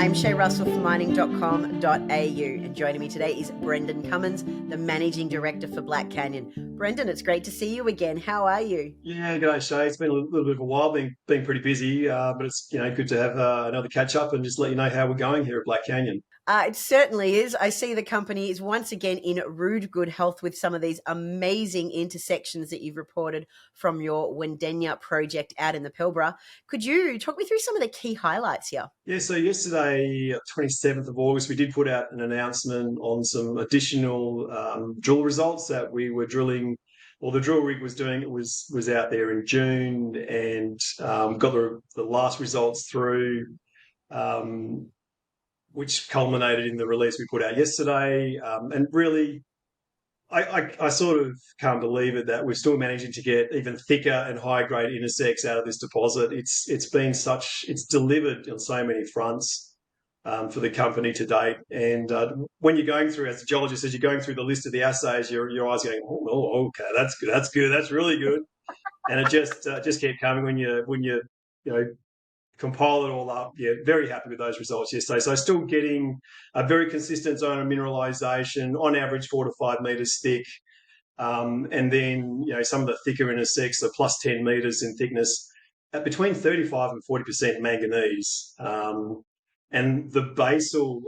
I'm Shay Russell from mining.com.au, and joining me today is Brendan Cummins, the Managing Director for Black Canyon. Brendan, it's great to see you again. How are you? Yeah, g'day, Shay. It's been a little bit of a while, been pretty busy, but it's good to have another catch up and just let you know how we're going here at Black Canyon. It certainly is. I see the company is once again in rude good health with some of these amazing intersections that you've reported from your Wandanya project out in the Pilbara. Could you talk me through some of the key highlights here? Yeah, so yesterday, 27th of August, we did put out an announcement on some additional drill results that we were drilling, or the drill rig was doing. It was out there in June and got the last results through. Um, which culminated in the release we put out yesterday. And really, I sort of can't believe it that we're still managing to get even thicker and higher grade intersects out of this deposit. It's delivered on so many fronts for the company to date. And when you're going through, as the geologist says, you're going through the list of the assays, your eyes going, oh, okay, that's good, that's really good. And it just kept coming when you compile it all up. Yeah, very happy with those results yesterday. So still getting a very consistent zone of mineralisation, on average 4 to 5 metres thick. And then, some of the thicker intersects are plus 10 metres in thickness at between 35 and 40% manganese. And the basal,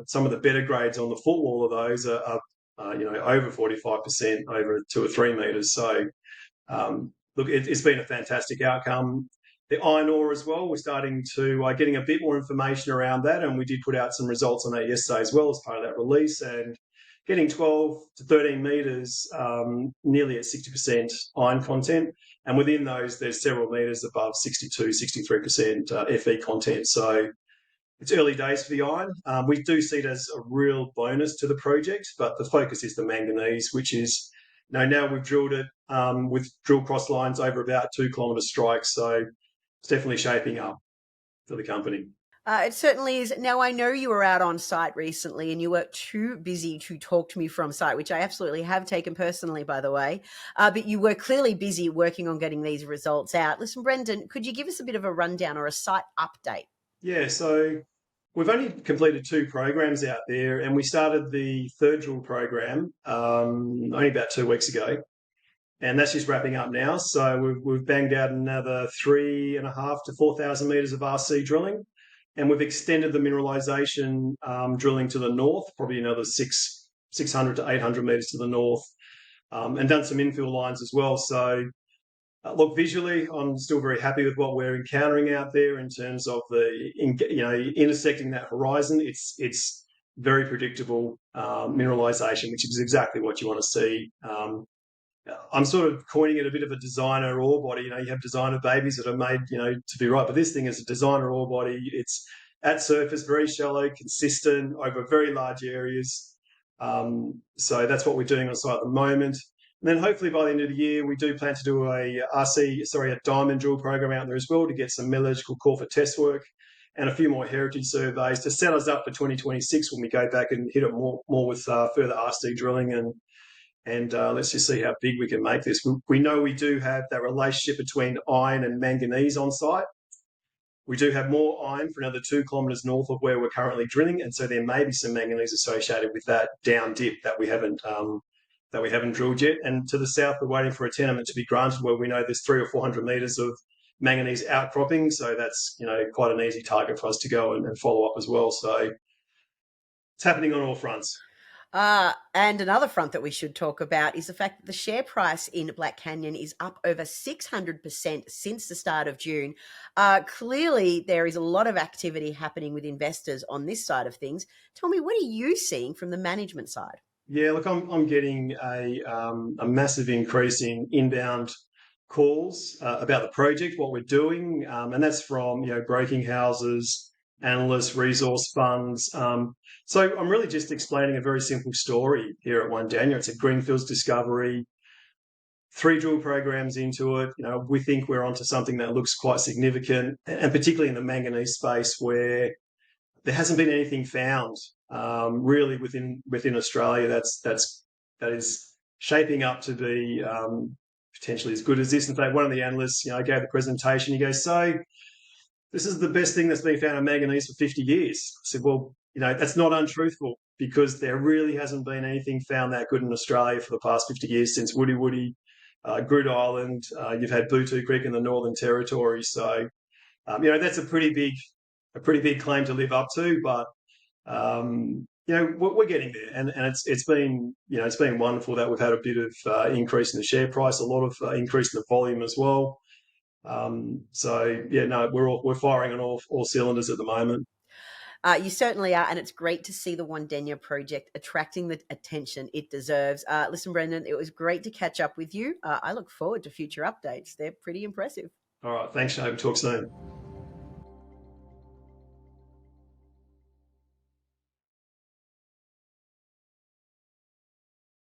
some of the better grades on the footwall of those are over 45%, over 2 or 3 metres. So, look, it's been a fantastic outcome. The iron ore as well, we're starting to getting a bit more information around that, and we did put out some results on that yesterday as well as part of that release, and getting 12 to 13 metres, nearly at 60% iron content, and within those there's several metres above 62, 63% Fe content. So it's early days for the iron. We do see it as a real bonus to the project, but the focus is the manganese, which is, now we've drilled it with drill cross lines over about 2 kilometre strikes, so it's definitely shaping up for the company. It certainly is. Now, I know you were out on site recently and you were too busy to talk to me from site, which I absolutely have taken personally, by the way. But you were clearly busy working on getting these results out. Listen, Brendan, could you give us a bit of a rundown or a site update? Yeah, so we've only completed 2 programs out there, and we started the third drill program only about 2 weeks ago. And that's just wrapping up now. So we've banged out another 3.5 to 4,000 metres of RC drilling. And we've extended the mineralisation drilling to the north, probably another 600 to 800 metres to the north, and done some infill lines as well. So, look, visually, I'm still very happy with what we're encountering out there in terms of intersecting that horizon. It's very predictable mineralisation, which is exactly what you want to see. I'm sort of coining it a bit of a designer ore body. You have designer babies that are made, to be right. But this thing is a designer ore body. It's at surface, very shallow, consistent over very large areas. So that's what we're doing on site at the moment. And then hopefully by the end of the year, we do plan to do a diamond drill program out there as well to get some metallurgical core for test work and a few more heritage surveys to set us up for 2026 when we go back and hit it more with further RC drilling and let's just see how big we can make this. We know we do have that relationship between iron and manganese on site. We do have more iron for another 2 kilometres north of where we're currently drilling, and so there may be some manganese associated with that down dip that we haven't drilled yet. And to the south, we're waiting for a tenement to be granted where we know there's 300 or 400 metres of manganese outcropping. So that's quite an easy target for us to go and follow up as well. So it's happening on all fronts. And another front that we should talk about is the fact that the share price in Black Canyon is up over 600% since the start of June. Clearly, there is a lot of activity happening with investors on this side of things. Tell me, what are you seeing from the management side? Yeah, look, I'm getting a massive increase in inbound calls about the project, what we're doing, and that's from broking houses, analysts, resource funds. So I'm really just explaining a very simple story here at Wandanya. It's a greenfields discovery, 3 drill programs into it. We think we're onto something that looks quite significant, and particularly in the manganese space where there hasn't been anything found really within Australia that is shaping up to be potentially as good as this. In fact, one of the analysts, gave the presentation. He goes, so this is the best thing that's been found in manganese for 50 years. I said, well, that's not untruthful because there really hasn't been anything found that good in Australia for the past 50 years since Woody Woody, Groote Island. You've had Bootu Creek in the Northern Territory. So, that's a pretty big claim to live up to, but we're getting there, and it's been wonderful that we've had a bit of increase in the share price, a lot of increase in the volume as well. So yeah, no, we're firing on all cylinders at the moment. You certainly are, and it's great to see the Wandanya Project attracting the attention it deserves. Listen, Brendan, it was great to catch up with you. I look forward to future updates. They're pretty impressive. All right, thanks, Shane. Talk soon.